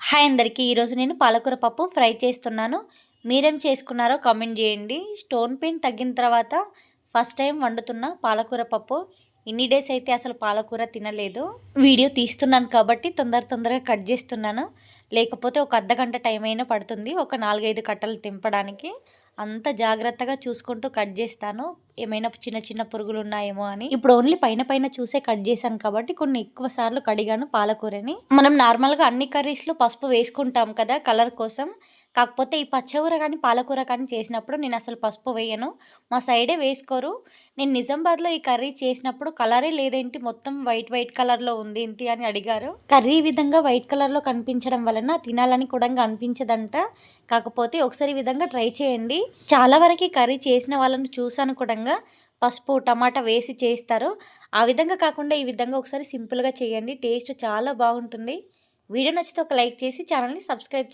Hi అందరికీ. ఈరోజు నేను పాలకూర పప్పు ఫ్రై చేస్తున్నాను. మీరేం చేసుకున్నారో కామెంట్ చేయండి. స్టోన్ పెయిన్ తగ్గిన తర్వాత ఫస్ట్ టైం వండుతున్న పాలకూర పప్పు. ఇన్ని డేస్ అయితే అసలు పాలకూర తినలేదు. వీడియో తీస్తున్నాను కాబట్టి తొందరగా కట్ చేస్తున్నాను. లేకపోతే ఒక అర్ధగంట టైం అయినా పడుతుంది ఒక 4-5 కట్టలు తెంపడానికి. అంత జాగ్రత్తగా చూసుకుంటూ కట్ చేస్తాను, ఏమైనా చిన్న చిన్న పురుగులు ఉన్నాయేమో అని. ఇప్పుడు ఓన్లీ పైన చూసే కట్ చేశాను కాబట్టి కొన్ని ఎక్కువ సార్లు కడిగాను పాలకూరని. మనం నార్మల్గా అన్ని కర్రీస్లో పసుపు వేసుకుంటాం కదా కలర్ కోసం. కాకపోతే ఈ పచ్చకూర కానీ పాలకూర కానీ చేసినప్పుడు నేను అసలు పసుపు వేయను. మా సైడే వేసుకోరు. నేను నిజామాబాద్లో ఈ కర్రీ చేసినప్పుడు కలరే లేదేంటి, మొత్తం వైట్ కలర్లో ఉంది ఏంటి అని అడిగారు. కర్రీ ఈ విధంగా వైట్ కలర్లో కనిపించడం వలన తినాలని కూడా అనిపించదంట. కాకపోతే ఒకసారి ఈ విధంగా ట్రై చేయండి. చాలా వరకు కర్రీ చేసిన వాళ్ళని చూసాను కూడా పసుపు టమాటా వేసి చేస్తారు. ఆ విధంగా కాకుండా ఈ విధంగా ఒకసారి సింపుల్గా చేయండి. టేస్ట్ చాలా బాగుంటుంది. వీడియో నచ్చితే ఒక లైక్ చేసి ఛానల్ని సబ్స్క్రైబ్ చేయండి.